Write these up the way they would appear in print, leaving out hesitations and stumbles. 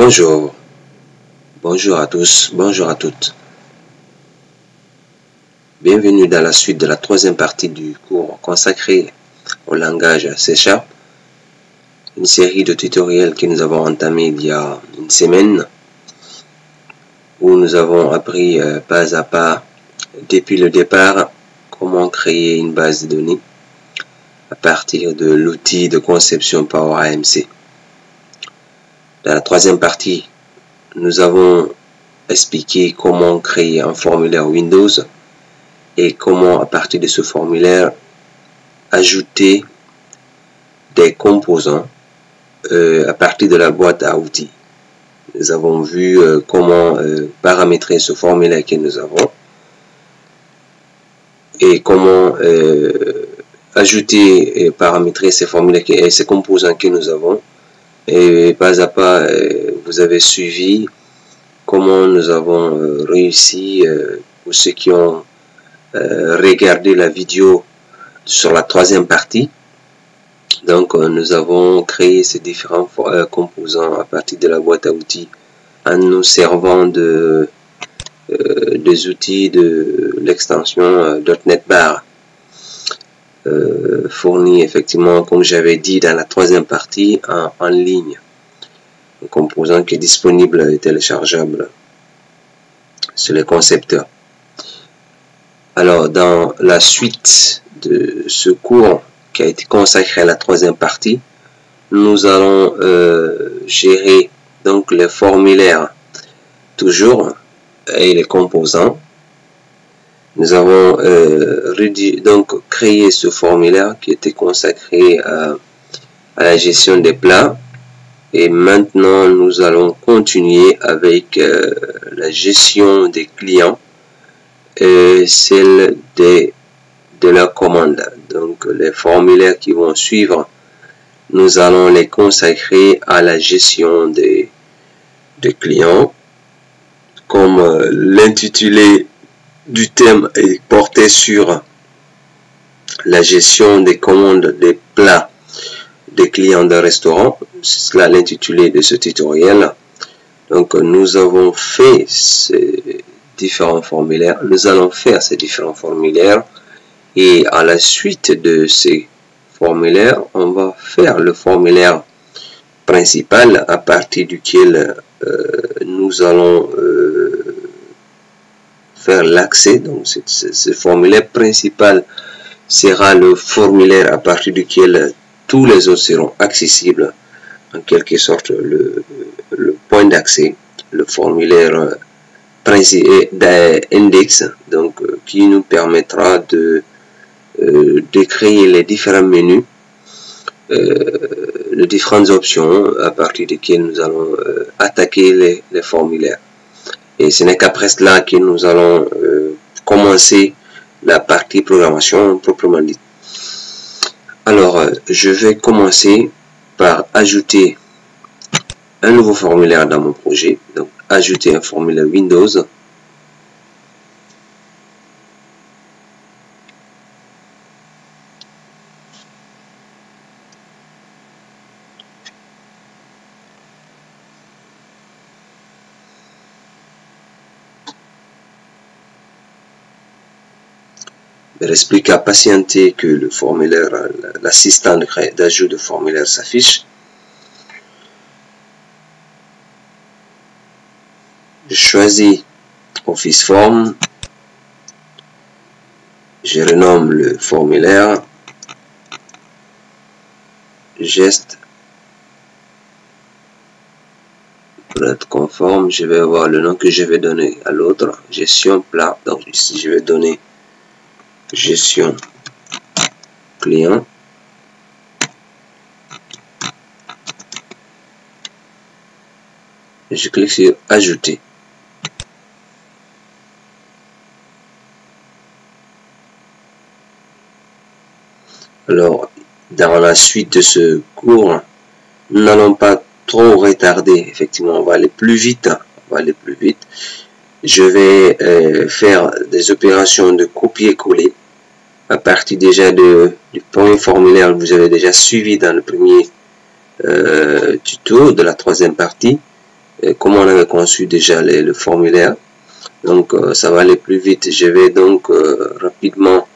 Bonjour, bonjour à tous, bonjour à toutes. Bienvenue dans la suite de la troisième partie du cours consacré au langage C#, une série de tutoriels que nous avons entamé il y a une semaine, où nous avons appris pas à pas, depuis le départ, comment créer une base de données à partir de l'outil de conception Power AMC. Dans la troisième partie, nous avons expliqué comment créer un formulaire Windows et comment, à partir de ce formulaire, ajouter des composants à partir de la boîte à outils. Nous avons vu comment paramétrer ce formulaire que nous avons et comment ajouter et paramétrer ces formulaires et ces composants que nous avons. Et pas à pas, vous avez suivi comment nous avons réussi, pour ceux qui ont regardé la vidéo sur la troisième partie. Donc nous avons créé ces différents composants à partir de la boîte à outils en nous servant des outils de l'extension .NET Bar fourni effectivement, comme j'avais dit dans la troisième partie, en ligne. Un composant qui est disponible et téléchargeable sur les concepteurs. Alors, dans la suite de ce cours qui a été consacré à la troisième partie, nous allons gérer donc les formulaires toujours et les composants. Nous avons donc créé ce formulaire qui était consacré à la gestion des plats. Et maintenant, nous allons continuer avec la gestion des clients et celle de la commande. Donc, les formulaires qui vont suivre, nous allons les consacrer à la gestion des clients. Comme l'intitulé du thème est porté sur la gestion des commandes des plats des clients d'un restaurant, c'est cela l'intitulé de ce tutoriel. Donc nous avons fait ces différents formulaires, nous allons faire ces différents formulaires et à la suite de ces formulaires, on va faire le formulaire principal à partir duquel nous allons faire l'accès. Donc ce formulaire principal sera le formulaire à partir duquel tous les autres seront accessibles, en quelque sorte le point d'accès, le formulaire d'index, donc qui nous permettra de créer les différents menus, les différentes options à partir desquelles nous allons attaquer les formulaires. Et ce n'est qu'après cela que nous allons commencer la partie programmation proprement dite. Alors, je vais commencer par ajouter un nouveau formulaire dans mon projet. Donc, ajouter un formulaire Windows. Il reste qu'à patienter que le formulaire, l'assistant d'ajout de formulaire s'affiche. Je choisis Office Form. Je renomme le formulaire. Geste. Pour être conforme, je vais avoir le nom que je vais donner à l'autre. Gestion plat. Donc ici, je vais donner gestion client. Je clique sur ajouter. Alors, dans la suite de ce cours, nous n'allons pas trop retarder. Effectivement, on va aller plus vite. Je vais faire des opérations de copier-coller à partir déjà du premier formulaire que vous avez déjà suivi dans le premier tuto de la troisième partie. comme on avait conçu déjà le formulaire. Donc ça va aller plus vite. Je vais donc rapidement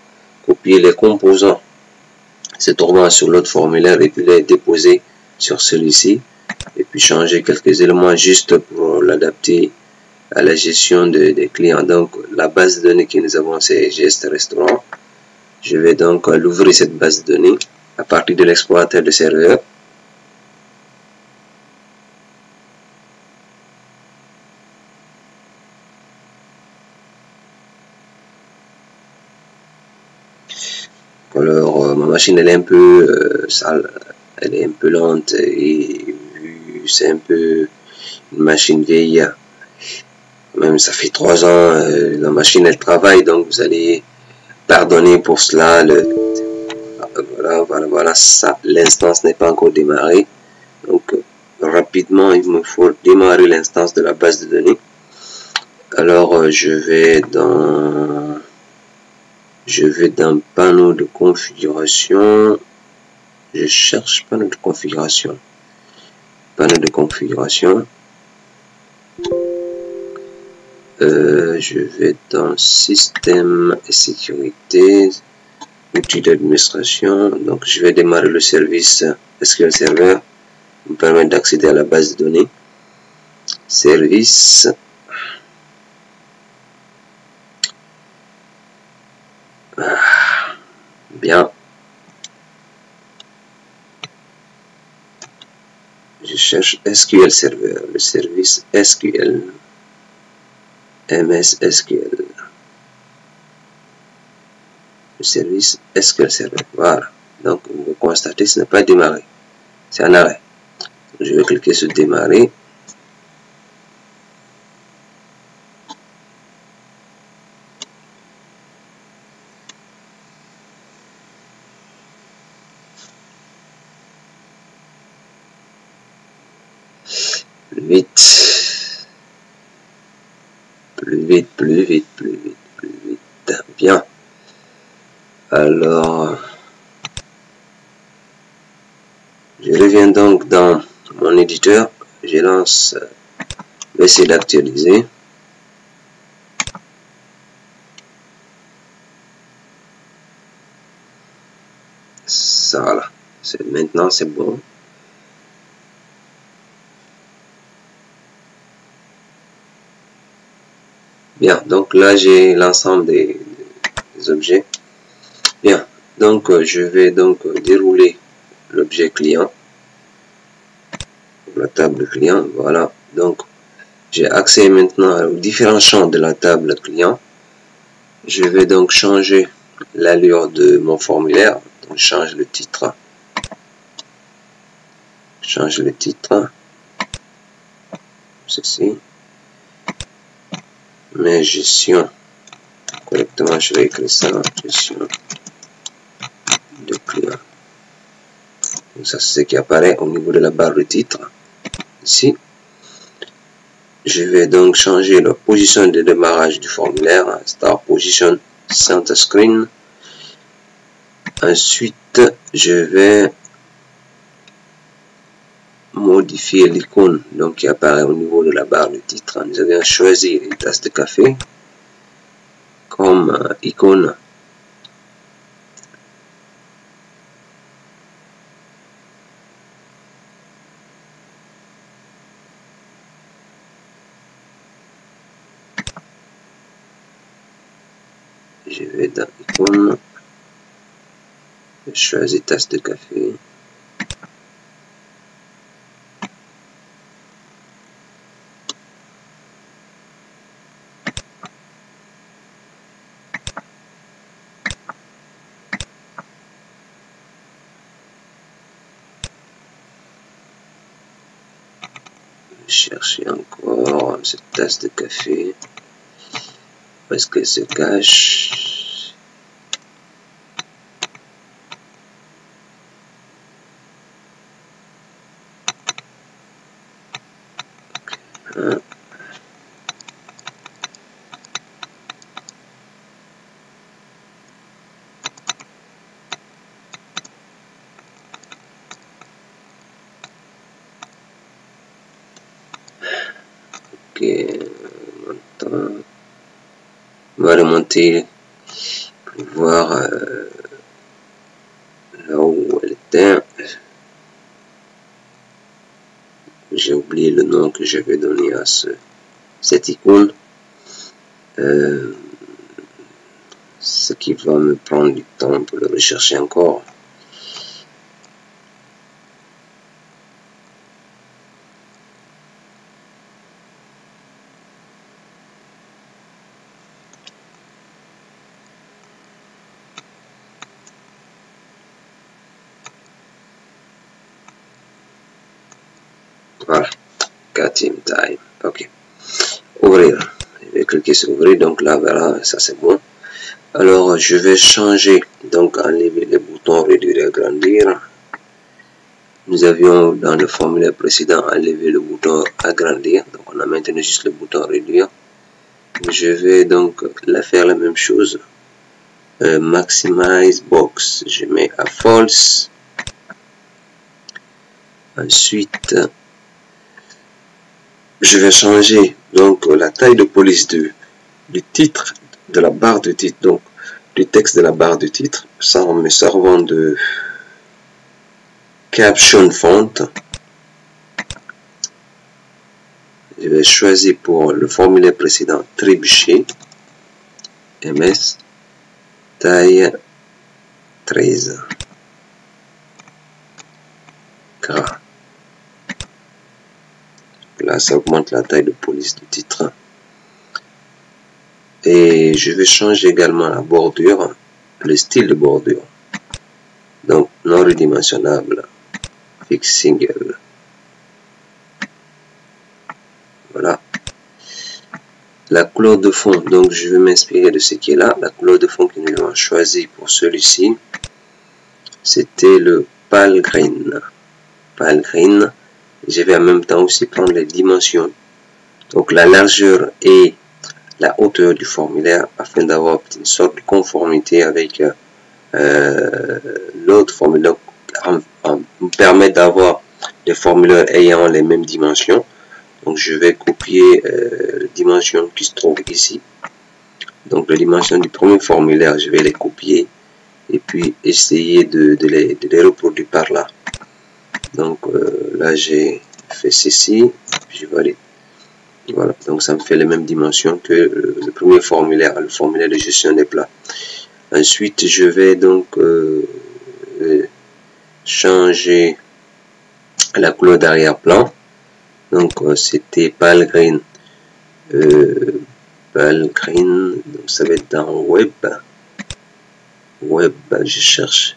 copier les composants se trouvant sur l'autre formulaire et puis les déposer sur celui-ci et puis changer quelques éléments juste pour l'adapter à la gestion des clients. Donc la base de données que nous avons, c'est GST Restaurant. Je vais donc l'ouvrir cette base de données à partir de l'explorateur de serveur. Alors ma machine elle est un peu sale, elle est un peu lente et c'est un peu une machine vieille. Même ça fait 3 ans, la machine elle travaille, donc vous allez pardonner pour cela. Voilà, ça, l'instance n'est pas encore démarrée. Donc rapidement, il me faut démarrer l'instance de la base de données. Alors je vais dans panneau de configuration. Je cherche panneau de configuration. Panneau de configuration. Je vais dans système et sécurité, outils d'administration. Donc je vais démarrer le service SQL Server pour me permettre d'accéder à la base de données. Service. Bien. Je cherche SQL Server, le service SQL. MS SQL. Le service SQL Server. Voilà. Donc, vous constatez, ce n'est pas démarré. C'est en arrêt. Je vais cliquer sur démarrer. Plus vite. Plus vite, plus vite, plus vite, plus vite. Bien. Alors, je reviens donc dans mon éditeur. Je lance, je vais essayer d'actualiser. Ça, voilà. Maintenant, c'est bon. Bien, donc là j'ai l'ensemble des objets. Bien, donc je vais donc dérouler l'objet client, la table client. Voilà, donc j'ai accès maintenant aux différents champs de la table client. Je vais donc changer l'allure de mon formulaire. Donc je change le titre. Change le titre. Ceci. Mais gestion. Correctement, je vais écrire ça. Gestion de client. Donc ça c'est ce qui apparaît au niveau de la barre de titre. Ici. Je vais donc changer la position de démarrage du formulaire. Start Position Center Screen. Ensuite, je vais modifier l'icône donc qui apparaît au niveau de la barre de titre. Nous avons choisi une tasse de café comme icône. Je vais dans icône. Je choisis tasse de café. Chercher encore cette tasse de café. Où est-ce qu'elle se cache? Okay. Ok, on va remonter pour voir là où elle était. J'ai oublié le nom que j'avais donné à cette icône. Ce qui va me prendre du temps pour le rechercher encore. Voilà, 4e time. Ok. Ouvrir. Je vais cliquer sur ouvrir. Donc là, voilà, ça c'est bon. Alors, je vais changer. Donc, enlever les boutons réduire et agrandir. Nous avions dans le formulaire précédent enlevé le bouton agrandir. Donc, on a maintenant juste le bouton réduire. Je vais donc faire la même chose. Maximize box. Je mets à false. Ensuite, je vais changer donc la taille de police du titre, de la barre de titre, donc du texte de la barre de titre, ça en me servant de caption font. Je vais choisir pour le formulaire précédent trébucher, ms, taille 13, gras. Là, ça augmente la taille de police du titre. Et je vais changer également la bordure, le style de bordure. Donc, non redimensionnable, fixe single. Voilà. La couleur de fond, donc je vais m'inspirer de ce qui est là. La couleur de fond que nous avons choisi pour celui-ci, c'était le pale green. Pale green. Je vais en même temps aussi prendre les dimensions, donc la largeur et la hauteur du formulaire, afin d'avoir une sorte de conformité avec l'autre formulaire, me permettre d'avoir des formulaires ayant les mêmes dimensions. Donc je vais copier les dimensions qui se trouvent ici. Donc les dimensions du premier formulaire, je vais les copier et puis essayer de les reproduire par là. Donc là j'ai fait ceci, je valide. Voilà, donc ça me fait les mêmes dimensions que le premier formulaire, le formulaire de gestion des plats. Ensuite, je vais donc changer la couleur d'arrière-plan. Donc c'était pale green. Pale green, donc ça va être dans web. Web, je cherche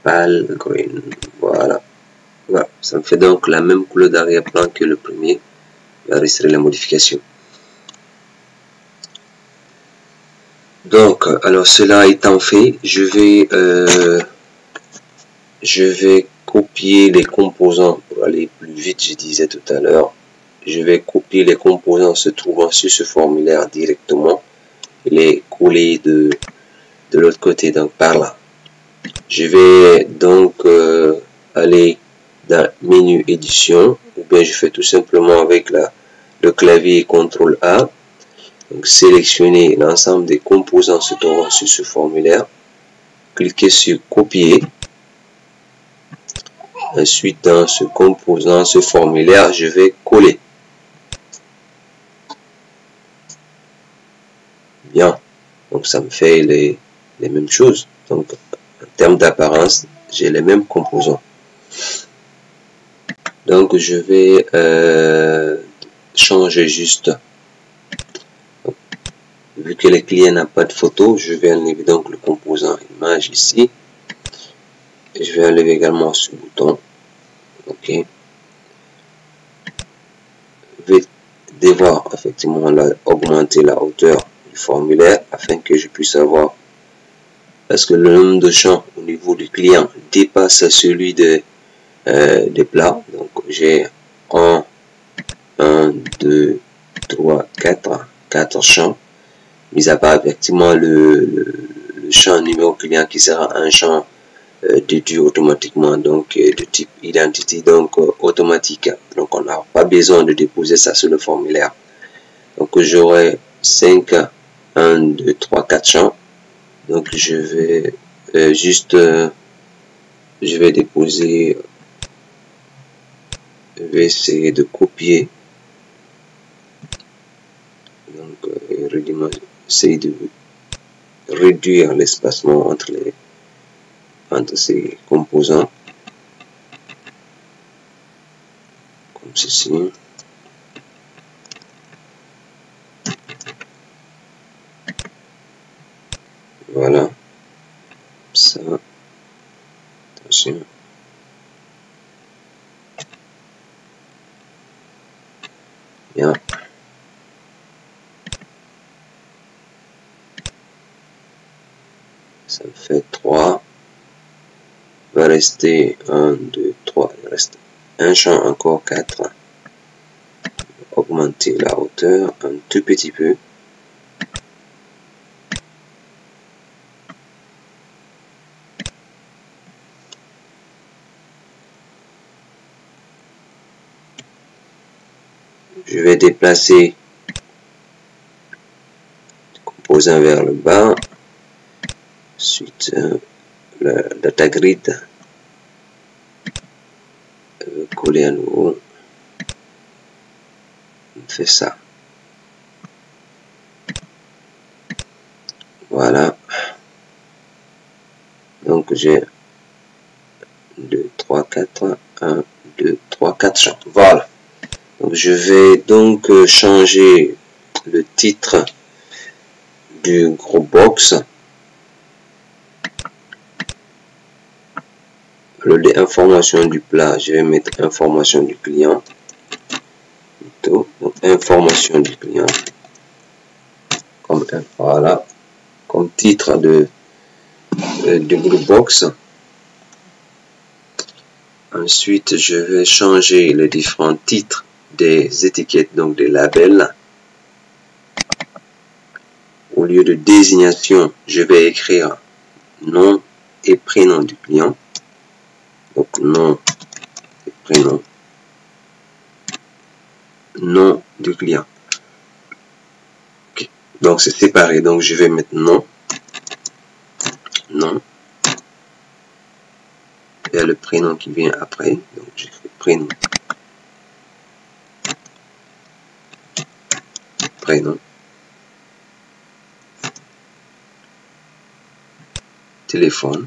pale green. Voilà. Voilà, ça me fait donc la même couleur d'arrière-plan que le premier. Je vais restaurer la modification. Donc, alors cela étant fait, je vais copier les composants pour aller plus vite, je disais tout à l'heure. Je vais copier les composants se trouvant sur ce formulaire directement et les coller de l'autre côté, donc par là. Je vais donc aller dans menu édition, ou bien je fais tout simplement avec le clavier CTRL A, donc sélectionner l'ensemble des composants se trouvant sur ce formulaire, cliquez sur copier. Ensuite, dans ce composant, ce formulaire, je vais coller. Bien, donc ça me fait les mêmes choses. Donc, en termes d'apparence, j'ai les mêmes composants. Donc, je vais changer juste. Vu que le client n'a pas de photo, je vais enlever donc le composant image ici. Et je vais enlever également ce bouton. Ok. Je vais devoir effectivement augmenter la hauteur du formulaire afin que je puisse avoir, parce que le nombre de champs au niveau du client dépasse celui des plats. Donc j'ai 1, 2, 3, 4 champs, mis à part effectivement le champ numéro client qui sera un champ déduit automatiquement, donc de type identity, donc automatique. Donc on n'a pas besoin de déposer ça sur le formulaire. Donc j'aurai 5, 1, 2, 3, 4 champs. Donc je vais je vais déposer, je vais essayer de copier, donc essayer de réduire l'espacement entre ces composants, comme ceci. Voilà, ça, attention. Bien. Ça me fait 3. Il va rester 1, 2, 3. Il reste un champ encore, 4. Augmenter la hauteur un tout petit peu. Je vais déplacer le composant vers le bas. Ensuite, la data grid coller à nouveau. On fait ça. Voilà. Donc j'ai 2, 3, 4, 1, 2, 3, 4 champs. Voilà. Donc je vais donc changer le titre du groupe box. Le de information du plat, je vais mettre information du client. Plutôt, donc information du client. Comme voilà. Comme titre du groupe box. Ensuite, je vais changer les différents titres des étiquettes, donc des labels. Au lieu de désignation, je vais écrire nom et prénom du client. Donc nom et prénom. Nom du client. Okay. Donc c'est séparé. Donc je vais mettre nom. Nom. Il y a le prénom qui vient après. Donc j'écris prénom. Prénom. Téléphone.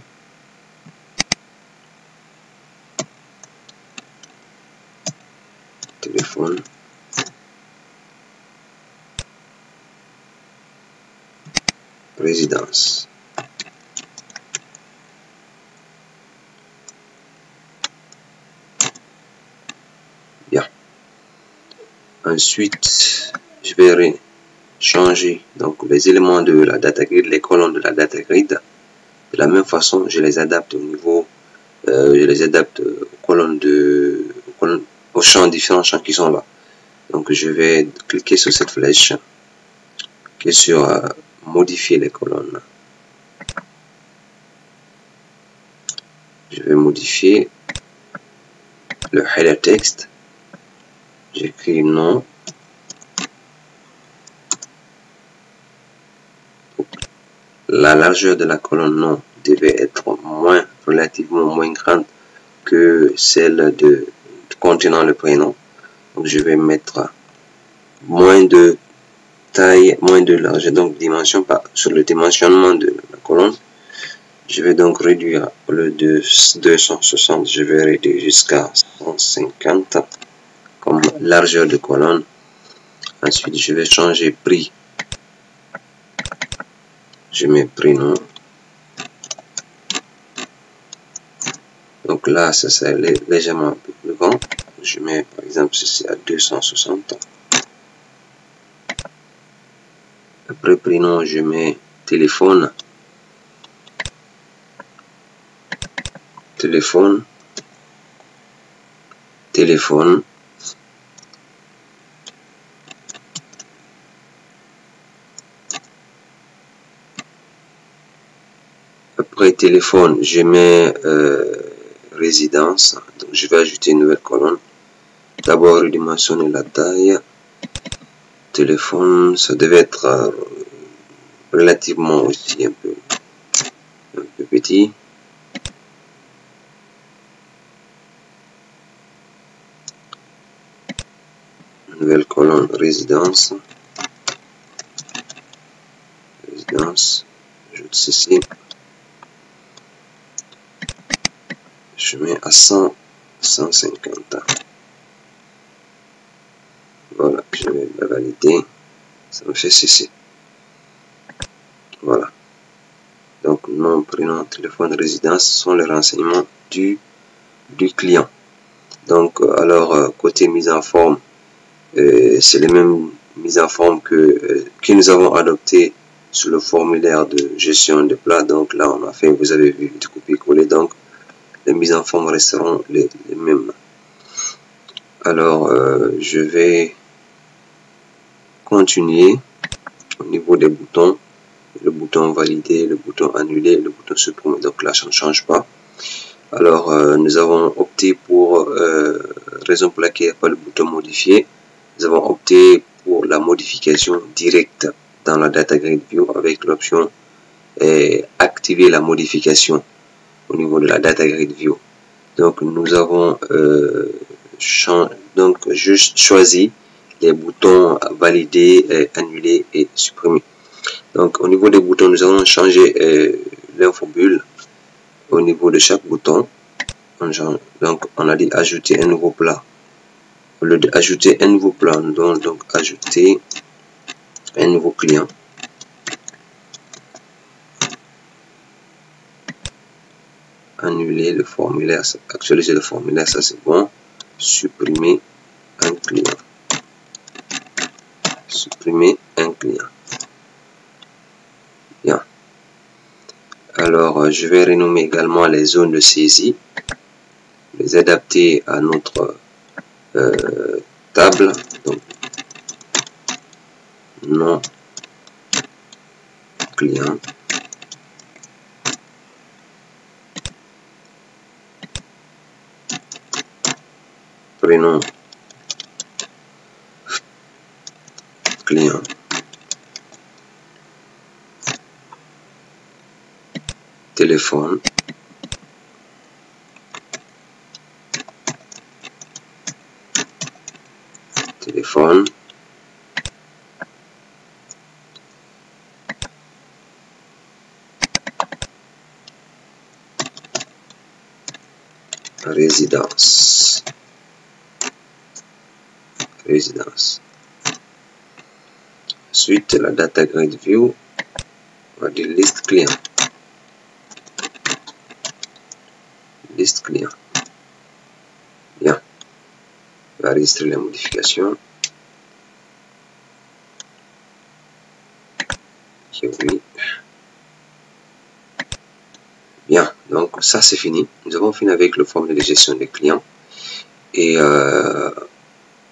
Téléphone. Résidence. Bien. Ensuite, je vais changer donc les éléments de la data grid, les colonnes de la data grid. De la même façon, je les adapte au niveau, je les adapte aux colonnes aux champs, différents champs qui sont là. Donc je vais cliquer sur cette flèche qui est sur modifier les colonnes. Je vais modifier le header text. J'écris nom. La largeur de la colonne nom devait être relativement moins grande que celle contenant le prénom. Donc je vais mettre moins de taille, moins de largeur, donc dimension sur le dimensionnement de la colonne. Je vais donc réduire le de 260, je vais réduire jusqu'à 150 comme largeur de colonne. Ensuite, je vais changer prix. Je mets prénom. Donc là, ça c'est légèrement un peu plus grand. Je mets par exemple ceci à 260. Après prénom, je mets téléphone. Téléphone. Téléphone. Après téléphone, je mets résidence. Donc je vais ajouter une nouvelle colonne. D'abord redimensionner la taille. Téléphone, ça devait être relativement aussi un peu petit. Nouvelle colonne résidence. J'ajoute ceci. Je mets à 150. Voilà, je vais la valider. Ça me fait ceci. Voilà. Donc, nom, prénom, téléphone, résidence sont les renseignements du client. Donc, alors, côté mise en forme, c'est les mêmes mises en forme que nous avons adopté sur le formulaire de gestion de plat. Donc là, on a fait, vous avez vu, du copier-coller. Donc, les mises en forme resteront les mêmes. Alors, je vais continuer au niveau des boutons. Le bouton valider, le bouton annuler, le bouton supprimer. Donc là, ça ne change pas. Alors, nous avons opté pour, raison pour laquelle il n'y a pas le bouton modifier. Nous avons opté pour la modification directe dans la Data Grid View avec l'option activer la modification au niveau de la Data Grid View. Donc, nous avons juste choisi les boutons valider, annuler et supprimer. Donc, au niveau des boutons, nous allons changer l'infobulle au niveau de chaque bouton. Donc, on a dit ajouter un nouveau plat. Au lieu d'ajouter un nouveau plat, nous allons donc ajouter un nouveau client. Annuler le formulaire, actualiser le formulaire, ça c'est bon. Supprimer un client. Supprimer un client. Bien. Alors, je vais renommer également les zones de saisie, les adapter à notre table. Donc, nom client. Prénom client. Téléphone. Téléphone. Résidence. Ensuite, la Data Grid View, on va dire liste client. Liste client. Bien. On va enregistrer les modifications. Ok, oui. Bien. Donc, ça, c'est fini. Nous avons fini avec le formulaire de gestion des clients. Et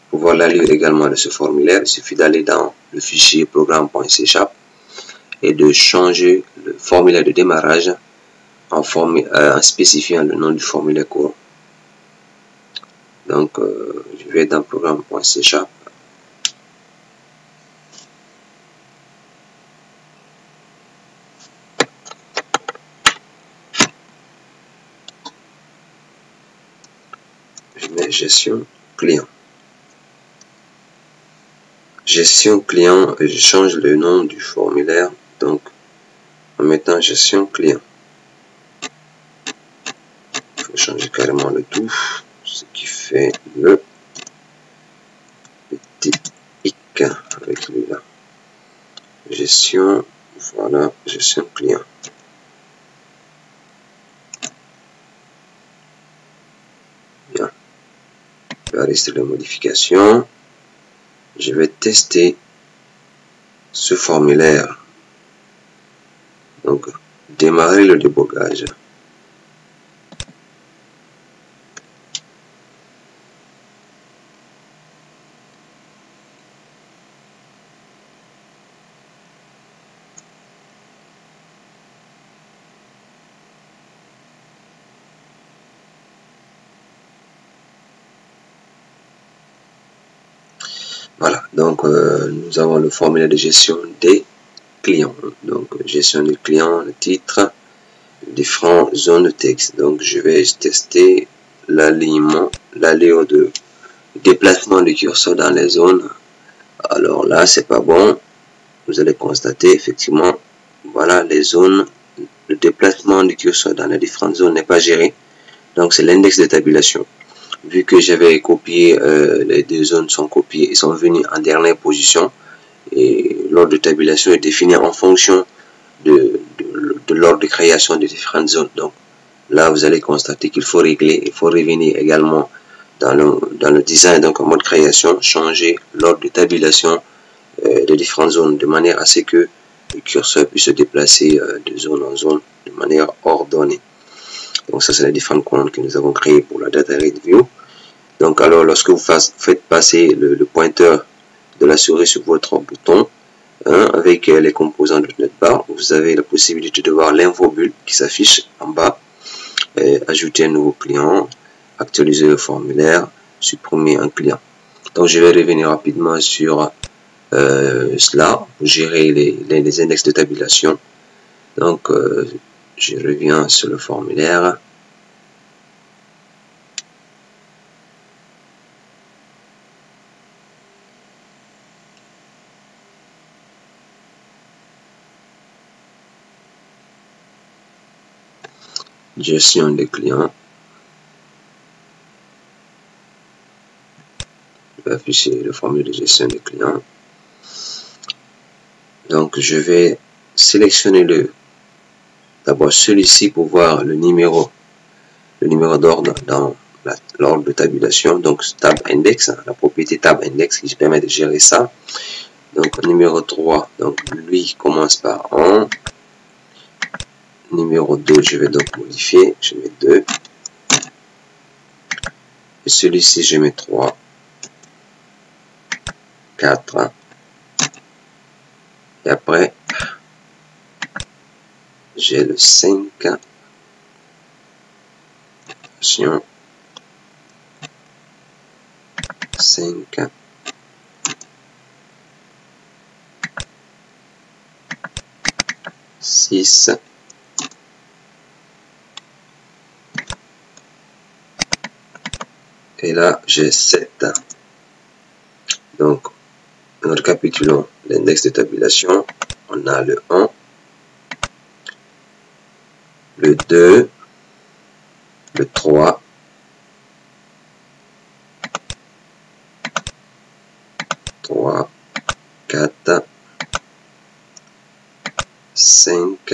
pour pouvoir la lire également de ce formulaire, il suffit d'aller dans le fichier programme.c# et de changer le formulaire de démarrage en spécifiant le nom du formulaire courant. Donc, je vais dans programme.c#. Je mets gestion client. Gestion client, et je change le nom du formulaire, donc en mettant gestion client. Il faut changer carrément le tout, ce qui fait le petit hic avec celui-là. Gestion, voilà, gestion client. Bien. Je vais arrêter les modifications. Je vais tester ce formulaire. Donc, démarrer le débogage. Donc, nous avons le formulaire de gestion des clients. Donc, gestion des clients, le titre, différentes zones de texte. Donc, je vais tester l'alignement, l'aléo de déplacement du curseur dans les zones. Alors là, c'est pas bon. Vous allez constater effectivement, voilà, les zones, le déplacement du curseur dans les différentes zones n'est pas géré. Donc, c'est l'index de tabulation. Vu que j'avais copié, les deux zones sont copiées, ils sont venus en dernière position. Et l'ordre de tabulation est défini en fonction de l'ordre de création des différentes zones. Donc, là, vous allez constater qu'il faut régler, il faut revenir également dans le design, donc en mode création, changer l'ordre de tabulation des différentes zones de manière à ce que le curseur puisse se déplacer de zone en zone de manière ordonnée. Donc ça, c'est les différentes colonnes que nous avons créées pour la data read view. Donc alors, lorsque vous faites passer le pointeur de la souris sur votre bouton, avec les composants de NetBar, vous avez la possibilité de voir l'infobulle qui s'affiche en bas, ajouter un nouveau client, actualiser le formulaire, supprimer un client. Donc je vais revenir rapidement sur cela pour gérer les index de tabulation. Donc je reviens sur le formulaire. Gestion des clients. Je vais afficher le formulaire de gestion des clients. Donc je vais sélectionner d'abord celui-ci pour voir le numéro d'ordre dans l'ordre de tabulation. Donc tab index, la propriété tab index qui permet de gérer ça. Donc numéro 3, donc lui commence par 1. Numéro 2, je vais donc modifier, je mets 2. Et celui-ci, je mets 3. 4. Et après, j'ai le 5. Attention. 5. 6. Et là, j'ai 7. Donc, nous récapitulons l'index de tabulation. On a le 1, le 2, le 3, 4, 5,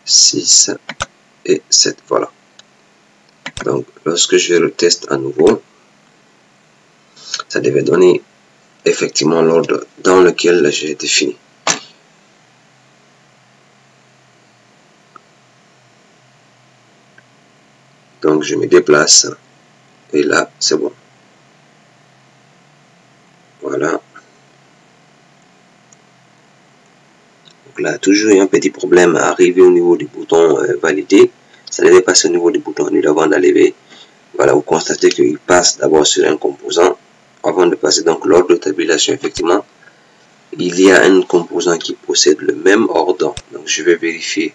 6 et 7. Voilà. Donc, lorsque je le teste à nouveau, ça devait donner effectivement l'ordre dans lequel j'ai défini. Donc, je me déplace et là, c'est bon. Voilà. Donc là, toujours un petit problème à arriver au niveau du bouton valider. Ça devait passer au niveau du bouton annulé avant d'arriver. Voilà, vous constatez qu'il passe d'abord sur un composant avant de passer donc l'ordre de tabulation. Effectivement, il y a un composant qui possède le même ordre. Donc, je vais vérifier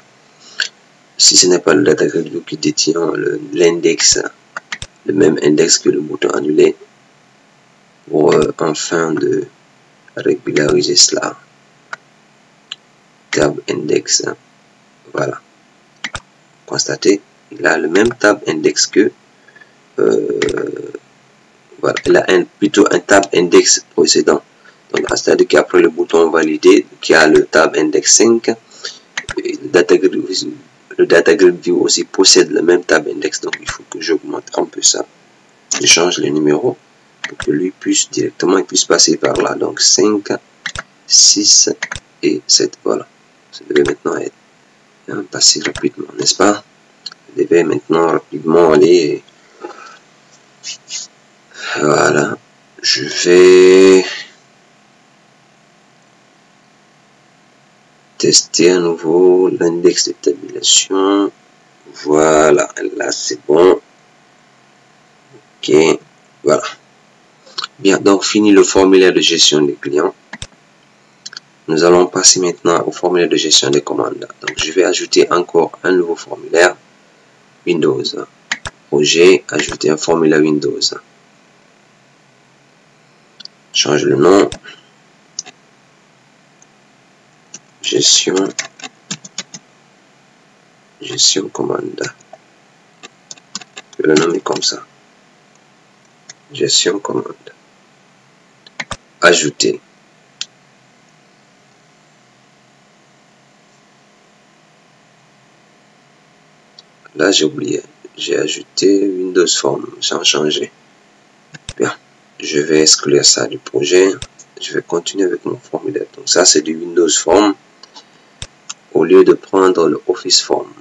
si ce n'est pas le data grid view qui détient l'index, le même index que le bouton annulé, pour enfin de régulariser cela. Tab index, voilà. Constatez, il a le même tab index que voilà, il a plutôt un tab index précédent. Donc, c'est-à-dire qu'après le bouton validé, qui a le tab index 5, le data grid view aussi possède le même tab index. Donc, il faut que j'augmente un peu ça. Je change les numéros pour que lui puisse directement, il puisse passer par là. Donc, 5, 6 et 7. Voilà. Ça devait maintenant être passer rapidement, n'est-ce pas? Ça devait maintenant rapidement aller. Voilà. Je vais tester à nouveau l'index de tabulation. Voilà, là c'est bon. Ok, voilà. Bien, donc fini le formulaire de gestion des clients. Nous allons passer maintenant au formulaire de gestion des commandes. Donc je vais ajouter encore un nouveau formulaire Windows. Projet, ajouter un formulaire Windows. Change le nom. Gestion commande. Je vais le nommer comme ça. Gestion commande. Ajouter. Là, j'ai oublié. J'ai ajouté Windows Form sans changer. Bien. Je vais exclure ça du projet. Je vais continuer avec mon formulaire. Donc ça, c'est du Windows Form au lieu de prendre le Office Form.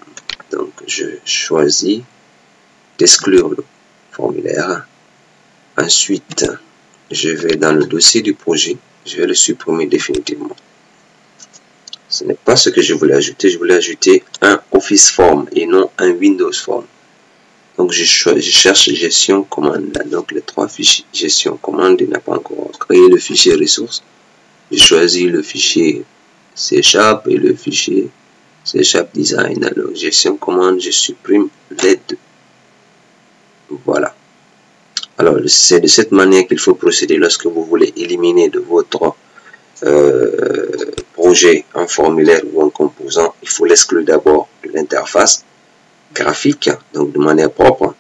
Donc, je choisis d'exclure le formulaire. Ensuite, je vais dans le dossier du projet. Je vais le supprimer définitivement. Ce n'est pas ce que je voulais ajouter. Je voulais ajouter un Office Form et non un Windows Form. Donc, je cherche gestion commande. Donc, les trois fichiers gestion commande, il n'a pas encore créé le fichier ressources. Je choisis le fichier C# et le fichier C# design. Alors, gestion commande, je supprime les deux. Voilà. Alors, c'est de cette manière qu'il faut procéder lorsque vous voulez éliminer de votre projet un formulaire ou un composant. Il faut l'exclure d'abord de l'interface graphique, donc de manière propre,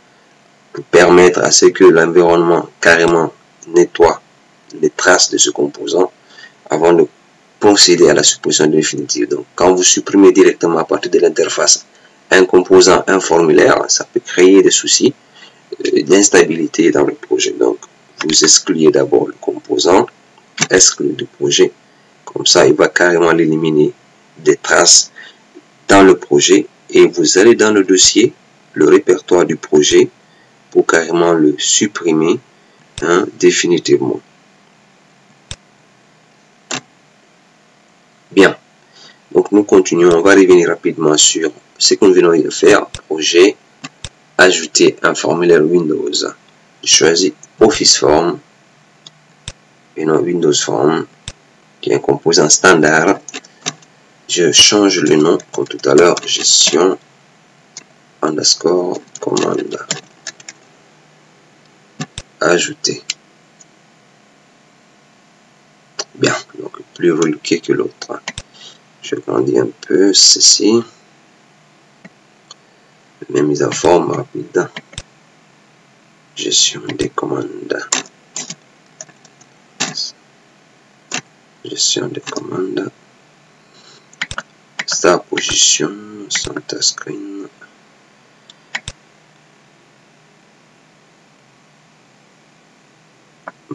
pour permettre à ce que l'environnement carrément nettoie les traces de ce composant avant de procéder à la suppression définitive. Donc, quand vous supprimez directement à partir de l'interface un composant, un formulaire, ça peut créer des soucis d'instabilité dans le projet. Donc, vous excluez d'abord le composant, excluez du projet. Comme ça, il va carrément l'éliminer des traces dans le projet et vous allez dans le dossier, le répertoire du projet pour carrément le supprimer définitivement. Bien. Donc, nous continuons. On va revenir rapidement sur ce que nous venons de faire. Projet, ajouter un formulaire Windows. Je choisis Office Form et non Windows Form, qui est un composant standard. Je change le nom, comme tout à l'heure, gestion _ commande. Ajouter. Bien, donc plus reluqué que l'autre. Je grandis un peu ceci. Même mise en forme rapide. Gestion des commandes. Gestion des commandes. Start position. Center screen.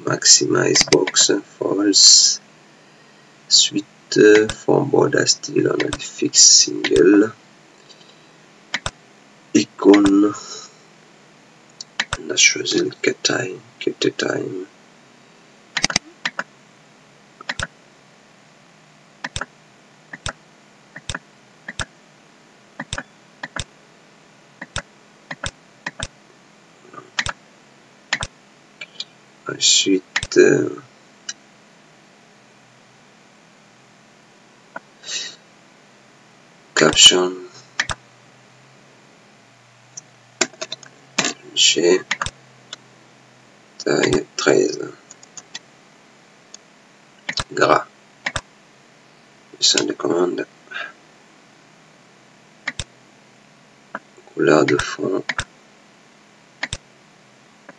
Maximize box. False. Suite. Form border style. On a des fixe single. Icône. On a choisi le get time. Ensuite, caption, j'ai taille 13, gras, gestion de commande, couleur de fond,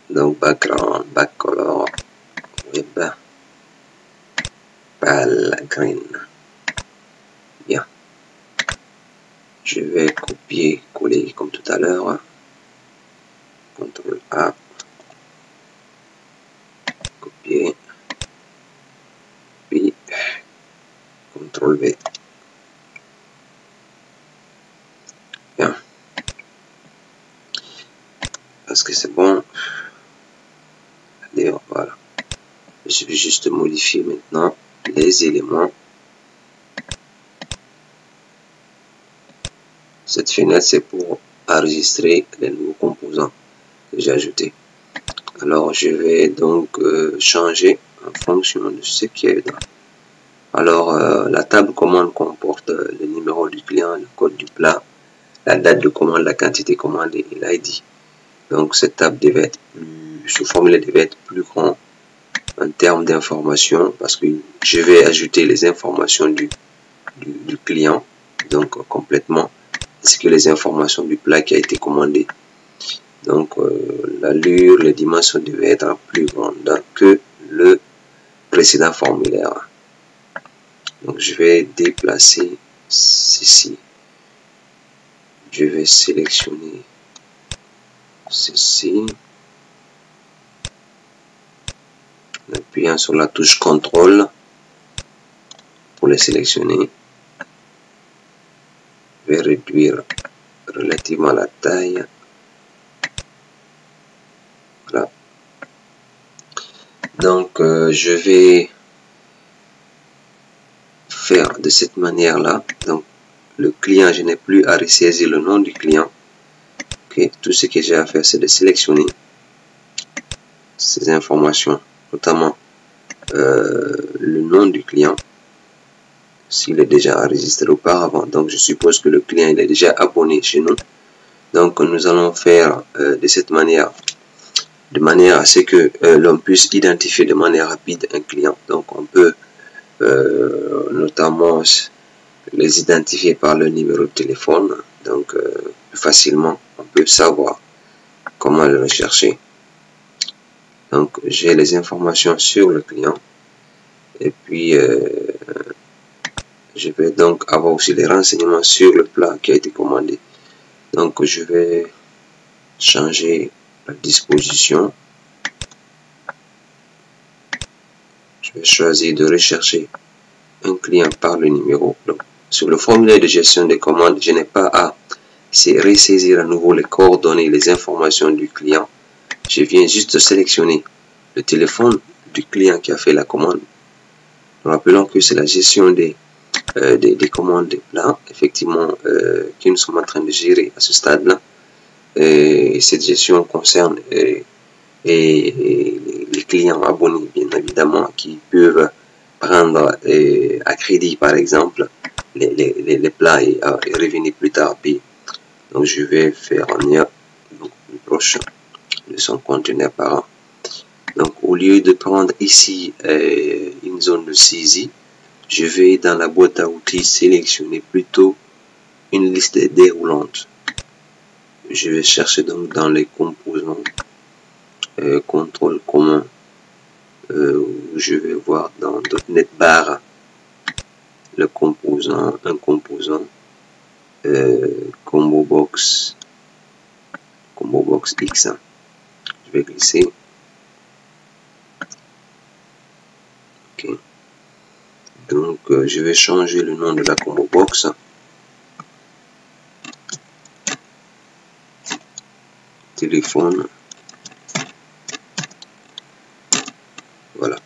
donc background, back color, web, pale green. Bien. Je vais copier, coller comme tout à l'heure. CTRL A. Copier. Puis CTRL V. Bien. Parce que c'est bon. Allez, voilà. Je vais juste modifier maintenant les éléments. Cette fenêtre, c'est pour enregistrer les nouveaux composants que j'ai ajoutés. Alors je vais donc changer en fonction de ce qui est dedans. Alors la table commande comporte le numéro du client, le code du plat, la date de commande, la quantité commandée et l'ID. Donc cette table devait être ce formulaire devait être plus grand en termes d'informations parce que je vais ajouter les informations du client, donc complètement, ainsi que les informations du plat qui a été commandé. Donc l'allure, les dimensions devaient être plus grandes que le précédent formulaire. Donc je vais déplacer ceci. Je vais sélectionner ceci. En appuyant sur la touche CTRL pour les sélectionner. Je vais réduire relativement la taille. Voilà. Donc je vais faire de cette manière là. Donc le client, je n'ai plus à ressaisir le nom du client. Okay. Tout ce que j'ai à faire, c'est de sélectionner ces informations, notamment le nom du client, s'il est déjà enregistré auparavant. Donc je suppose que le client il est déjà abonné chez nous. Donc nous allons faire de cette manière, de manière à ce que l'on puisse identifier de manière rapide un client. Donc on peut notamment les identifier par le numéro de téléphone. Donc facilement on peut savoir comment le rechercher. Donc j'ai les informations sur le client et puis je vais donc avoir aussi les renseignements sur le plat qui a été commandé. Donc je vais changer la disposition. Je vais choisir de rechercher un client par le numéro. Donc, sur le formulaire de gestion des commandes, je n'ai pas à ressaisir à nouveau les coordonnées, les informations du client. Je viens juste de sélectionner le téléphone du client qui a fait la commande. Rappelons que c'est la gestion des commandes des plats, effectivement, que nous sommes en train de gérer à ce stade-là. Et cette gestion concerne les clients abonnés, bien évidemment, qui peuvent prendre à crédit, par exemple, les plats et revenir plus tard payer. Donc, je vais faire en lien plus proche de son conteneur parent. Donc, au lieu de prendre ici une zone de saisie, je vais dans la boîte à outils sélectionner plutôt une liste déroulante. Je vais chercher donc dans les composants contrôle commun où je vais voir dans .NET Bar le composant, un composant combo box X. Je vais glisser. Ok. Donc je vais changer le nom de la combo box. Téléphone. Voilà.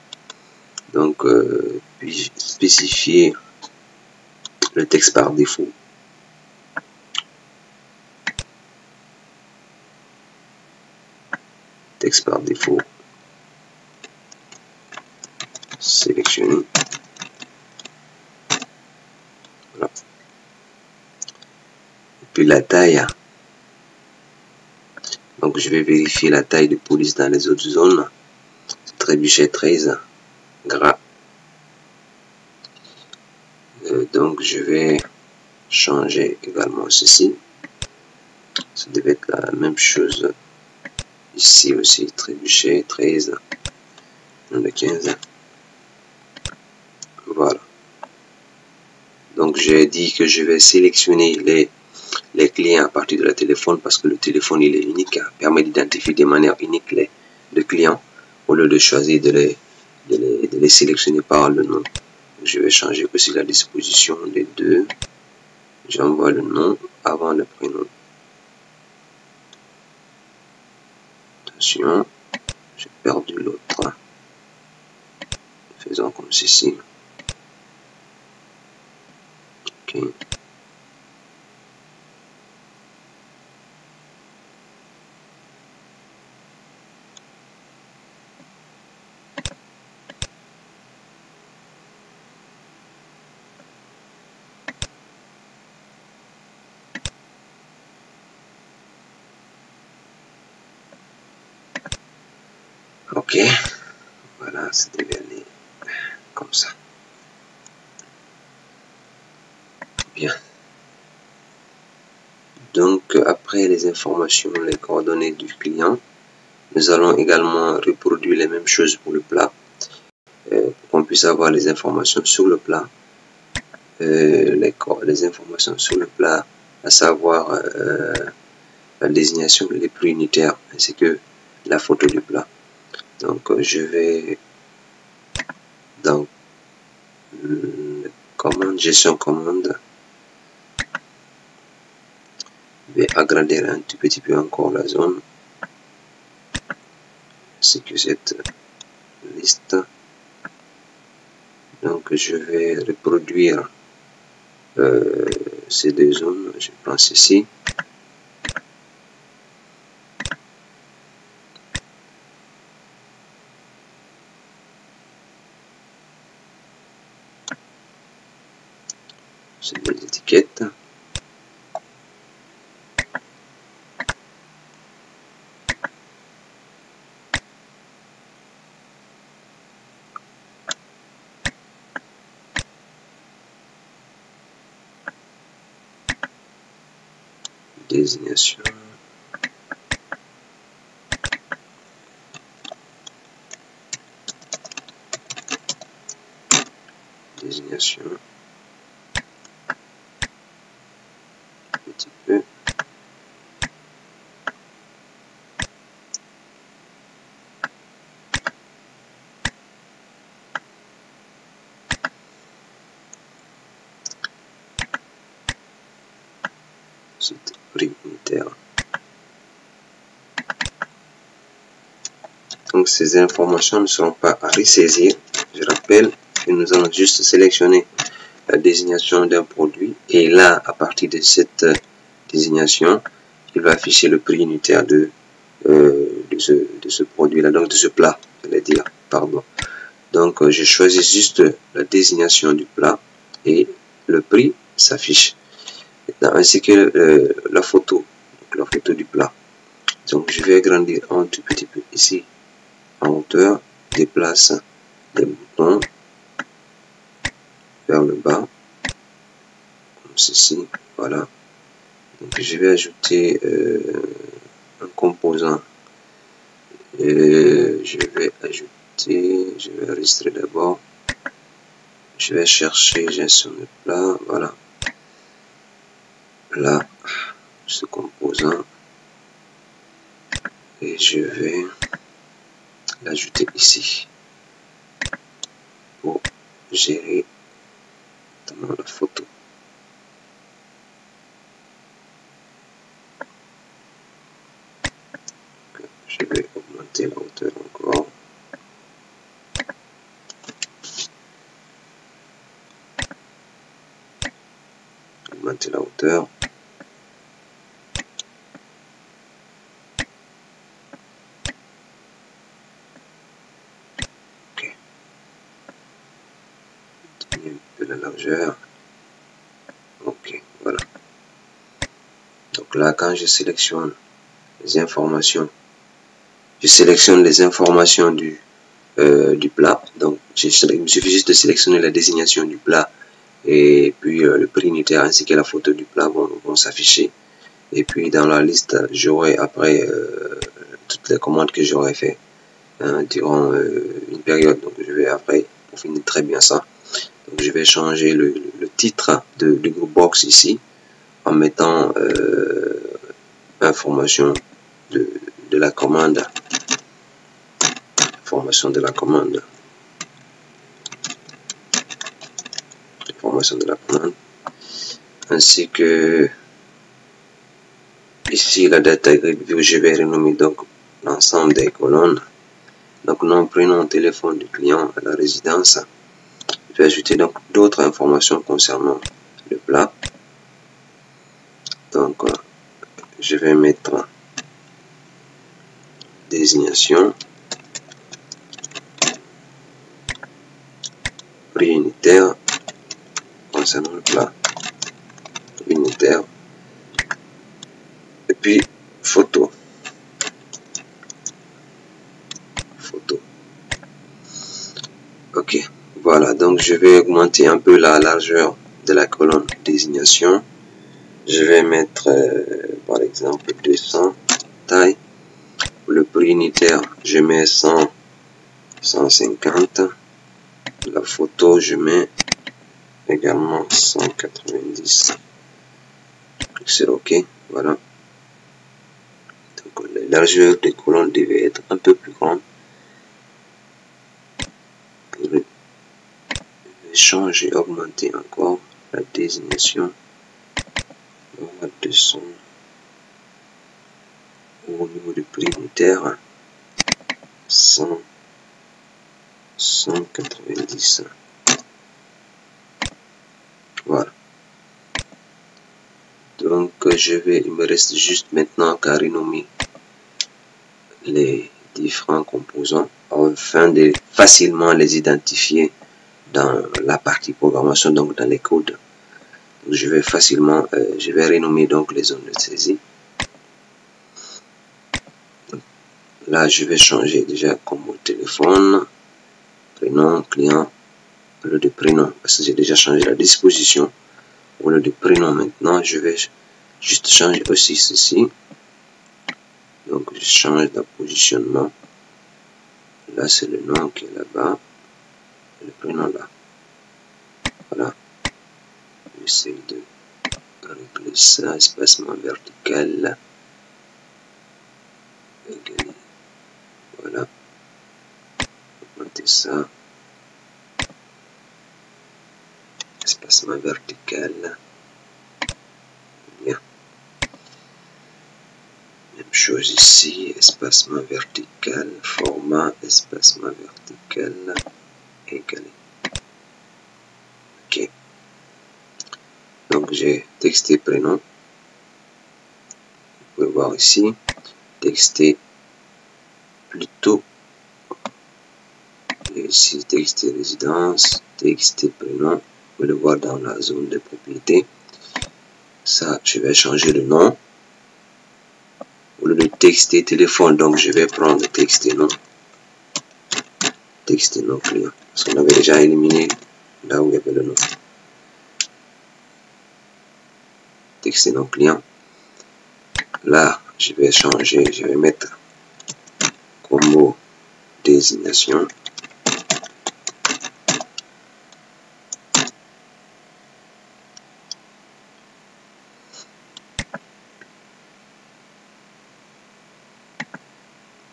Donc puis spécifier le texte par défaut. Texte par défaut. Sélectionner. Voilà. Et puis la taille. Donc je vais vérifier la taille de police dans les autres zones. Trébuchet 13 gras. Donc je vais changer également ceci. Ça devait être la même chose ici aussi. Trébuchet 13 de 15. Voilà. Donc j'ai dit que je vais sélectionner les clients à partir de la téléphone parce que le téléphone il est unique, permet d'identifier de manière unique les clients au lieu de choisir de les sélectionner par le nom. Je vais changer aussi la disposition des deux. J'envoie le nom avant le prénom. Attention, j'ai perdu l'autre. Faisons comme ceci. Ok. Ok, voilà, ça devait aller comme ça. Bien. Donc, après les informations, les coordonnées du client, nous allons également reproduire les mêmes choses pour le plat, pour qu'on puisse avoir les informations sur le plat, les informations sur le plat, à savoir la désignation, les prix unitaires, ainsi que la photo du plat. Donc, je vais dans commande, gestion commande. Je vais agrandir un tout petit peu encore la zone, ainsi que cette liste. Donc, je vais reproduire ces deux zones. Je prends ceci. C'est des étiquettes. Désignation. Désignation. Un petit peu. C'est prix unitaire. Donc ces informations ne seront pas à ressaisir. Je rappelle que nous allons juste sélectionner la désignation d'un produit et là, à partir de cette désignation, il va afficher le prix unitaire de ce produit-là, donc de ce plat, j'allais dire, pardon. Donc je choisis juste la désignation du plat et le prix s'affiche. Ainsi que la photo, donc la photo du plat. Donc je vais agrandir un tout petit peu ici en hauteur, déplace les boutons vers le bas, comme ceci, voilà. Donc je vais ajouter un composant. Je vais enregistrer d'abord. Je vais chercher gestion de plat, voilà. Là, ce composant. Et je vais l'ajouter ici pour gérer notamment la photo. Je vais augmenter la hauteur encore. Augmenter la hauteur. Ok. Diminuer un peu la largeur. Ok, voilà. Donc là, quand je sélectionne les informations, je sélectionne les informations du plat. Donc, il me suffit juste de sélectionner la désignation du plat et puis le prix unitaire ainsi que la photo du plat vont s'afficher. Et puis dans la liste, j'aurai après toutes les commandes que j'aurai fait durant une période. Donc, je vais après, pour finir très bien ça, donc je vais changer le titre du groupe box ici en mettant information de la commande. Information de la commande. Information de la commande. Ainsi que ici la data grid view, je vais renommer donc l'ensemble des colonnes. Donc nom, prénom, téléphone du client à la résidence. Je vais ajouter donc d'autres informations concernant le plat. Donc je vais mettre désignation, prix unitaire concernant le plat, unitaire, et puis photo. Photo. Ok, voilà, donc je vais augmenter un peu la largeur de la colonne désignation. Je vais mettre par exemple 200 taille. Pour le prix unitaire, je mets 100, 150. La photo, je mets également 190. C'est ok, voilà. Donc la largeur des colonnes devait être un peu plus grande. Pour changer, augmenter encore la désignation. On va 200. Au niveau du prix unitaire, 100, 190. Voilà. Donc il me reste juste maintenant qu'à renommer les différents composants afin de facilement les identifier dans la partie programmation, donc dans les codes. Donc, je vais renommer donc les zones de saisie. Là, je vais changer déjà comme au téléphone, prénom, client, au lieu de prénom, parce que j'ai déjà changé la disposition. Au lieu de prénom maintenant, je vais juste changer aussi ceci. Donc, je change le positionnement. Là, c'est le nom qui est là-bas. Le prénom là. Voilà. J'essaie de régler ça. Espacement vertical. Égalé. Voilà. Augmenter ça. Espacement vertical. Bien. Même chose ici. Espacement vertical. Format. Espacement vertical. Égalé. Ok. Donc j'ai texté prénom. Vous pouvez voir ici. Texter plutôt. Et ici texter résidence. Texter prénom. Vous pouvez le voir dans la zone de propriété. Ça, je vais changer le nom. Au lieu de texter téléphone, donc je vais prendre texter nom. Texter nom client. Parce qu'on avait déjà éliminé là où il y avait le nom. Texter nom client. Là, je vais changer, je vais mettre comme mot désignation.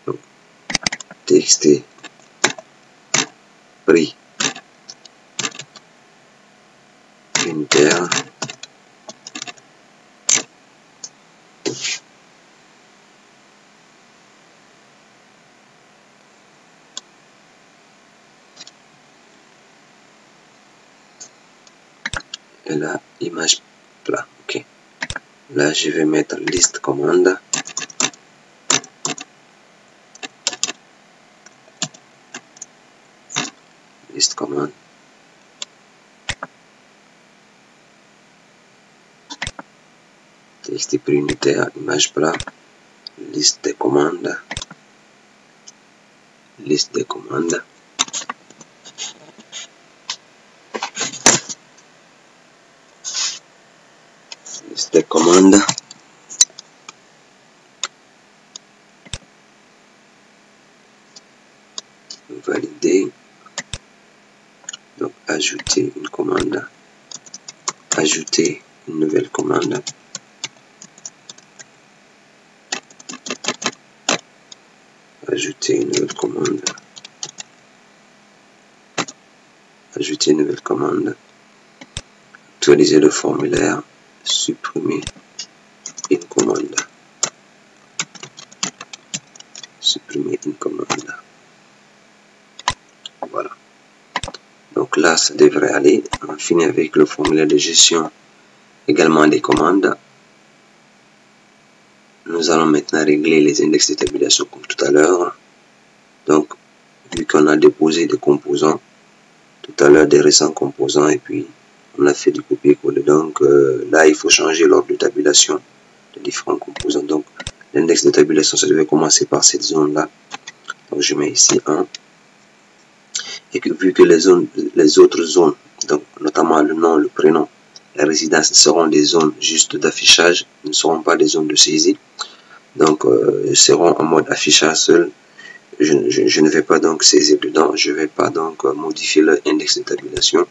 Donc, texter prix unitaire. Et là, image plat. Ok. Là, je vais mettre liste commande. Liste commande. Texte prix unitaire, image plat. Liste des commandes. Liste des commandes. Liste des commandes. Valider. Donc, ajouter une commande. Ajouter une nouvelle commande. Ajouter une nouvelle commande. Ajouter une nouvelle commande. Actualiser le formulaire. Supprimer une commande. Supprimer une commande. Voilà. Donc là, ça devrait aller. On finit avec le formulaire de gestion, également des commandes. Nous allons maintenant régler les index de tabulation comme tout à l'heure. Donc, vu qu'on a déposé des composants, tout à l'heure des récents composants, et puis on a fait du copier-coller. Donc là, il faut changer l'ordre de tabulation de différents composants. Donc, l'index de tabulation, ça devait commencer par cette zone-là. Donc, je mets ici 1. et que vu que les autres zones, donc notamment le nom, le prénom, la résidence seront des zones juste d'affichage, ne seront pas des zones de saisie. Donc, seront en mode affichage seul. Je ne vais pas donc saisir dedans, je ne vais pas donc modifier leur index de tabulation.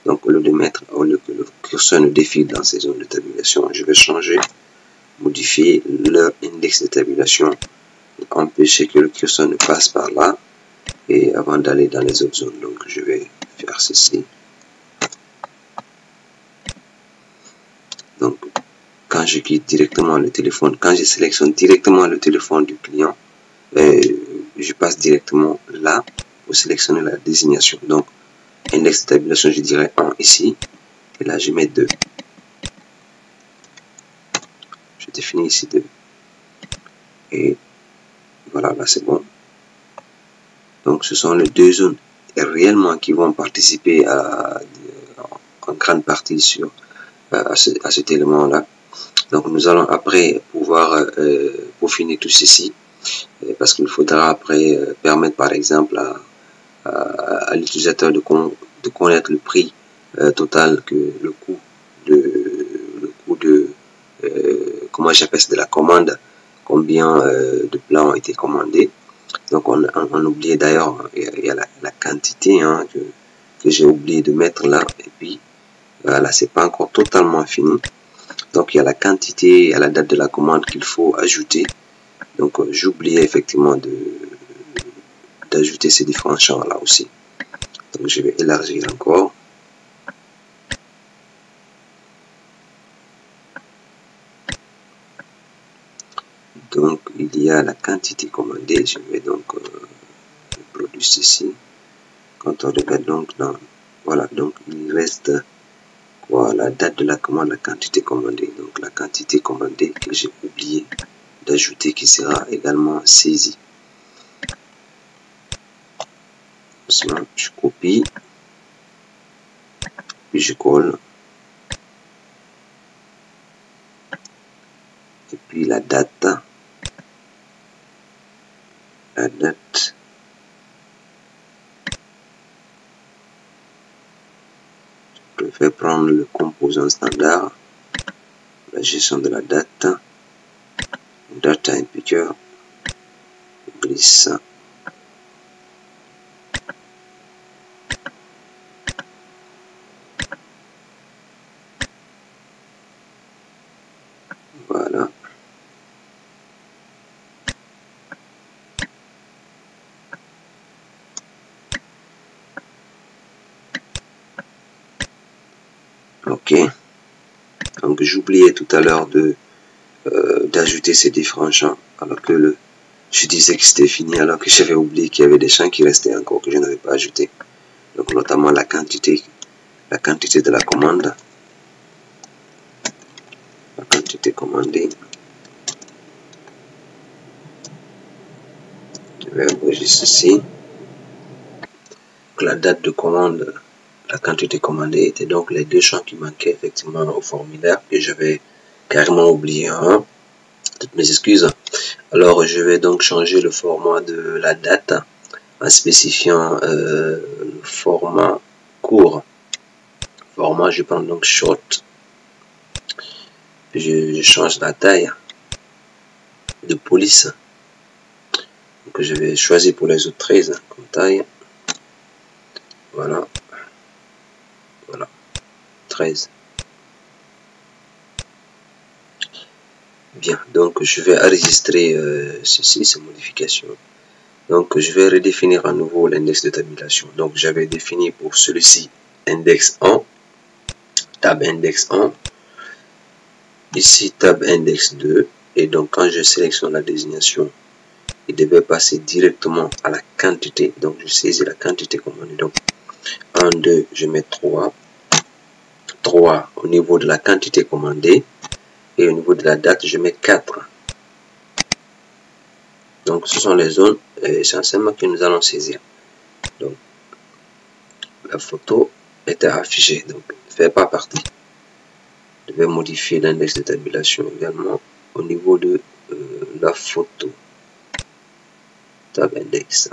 Donc, au lieu de mettre, au lieu que le curseur ne défile dans ces zones de tabulation, je vais changer, modifier leur index de tabulation, empêcher que le curseur ne passe par là, et avant d'aller dans les autres zones. Donc, je vais faire ceci. Donc, quand je quitte directement le téléphone, quand je sélectionne directement le téléphone du client, je passe directement là pour sélectionner la désignation. Donc, index de tabulation, je dirais 1 ici, et là je mets 2. Je définis ici 2. Et voilà, là c'est bon. Donc, ce sont les deux zones réellement qui vont participer en grande partie à cet élément-là. Donc, nous allons après pouvoir peaufiner tout ceci, parce qu'il faudra après permettre par exemple à l'utilisateur de connaître le prix total, que le coût de comment j'appelle ça, de la commande, combien de plats ont été commandés. Donc on oubliait d'ailleurs, il y a la quantité que j'ai oublié de mettre là, et puis voilà, c'est pas encore totalement fini. Donc il y a la quantité, il y a la date de la commande qu'il faut ajouter. Donc j'oubliais effectivement d'ajouter ces différents champs là aussi. Donc je vais élargir encore. Donc il y a la quantité commandée. Je vais donc produire ceci. Quand on regarde donc dans, voilà, donc il reste quoi, la date de la commande, la quantité commandée. Donc la quantité commandée que j'ai oublié d'ajouter, qui sera également saisie. Je copie, puis je colle, et puis la date, je vais prendre le composant standard, la gestion de la date, data in picture, glisse, voilà. Ok, donc j'oubliais tout à l'heure d'ajouter ces différents champs, alors que je disais que c'était fini, alors que j'avais oublié qu'il y avait des champs qui restaient encore, que je n'avais pas ajouté. Donc notamment la quantité de la commande, la quantité commandée. Je vais enregistrer ceci. La date de commande, la quantité commandée étaient donc les deux champs qui manquaient effectivement au formulaire, que j'avais carrément oublié. Toutes mes excuses. Alors je vais donc changer le format de la date en spécifiant le format court. Format, je prends donc short. Je change la taille de police. Donc je vais choisir pour les autres 13 comme taille. Voilà. Voilà. 13. Bien, donc je vais enregistrer ceci, ces modifications. Donc je vais redéfinir à nouveau l'index de tabulation. Donc j'avais défini pour celui-ci index 1, tab index 1, ici tab index 2, et donc quand je sélectionne la désignation, il devait passer directement à la quantité. Donc je saisis la quantité commandée. Donc 1, 2, je mets 3. 3 au niveau de la quantité commandée. Et au niveau de la date, je mets 4. Donc ce sont les zones essentiellement que nous allons saisir. Donc la photo était affichée, donc ne fait pas partie. Je vais modifier l'index de tabulation également au niveau de la photo. Tab index.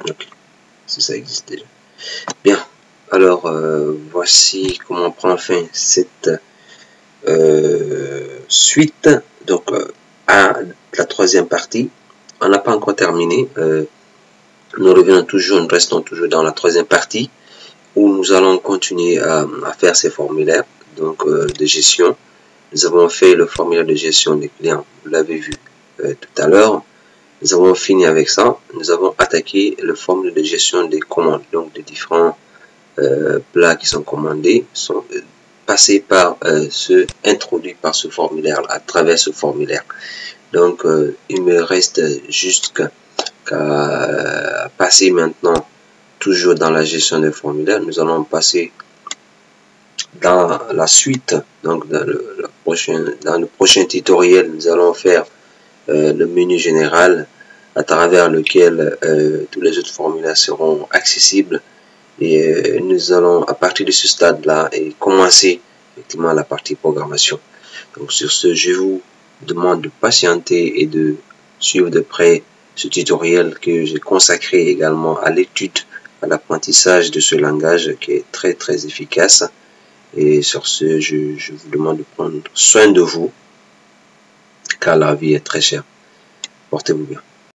Ok. si ça existe déjà. Bien, alors voici comment prendre fin cette suite, donc à la troisième partie. On n'a pas encore terminé, nous revenons toujours, nous restons toujours dans la troisième partie où nous allons continuer à faire ces formulaires donc de gestion. Nous avons fait le formulaire de gestion des clients, vous l'avez vu tout à l'heure. Nous avons fini avec ça. Nous avons attaqué le formulaire de gestion des commandes, donc les différents plats qui sont commandés sont passés par introduits par ce formulaire, à travers ce formulaire. Donc il me reste juste qu'à passer maintenant toujours dans la gestion des formulaires. Nous allons passer dans la suite, donc dans le prochain tutoriel, nous allons faire le menu général à travers lequel tous les autres formulaires seront accessibles, et nous allons à partir de ce stade là et commencer effectivement la partie programmation. Donc sur ce, je vous demande de patienter et de suivre de près ce tutoriel que j'ai consacré également à l'étude, à l'apprentissage de ce langage qui est très très efficace. Et sur ce, je vous demande de prendre soin de vous, car la vie est très chère. Portez-vous bien.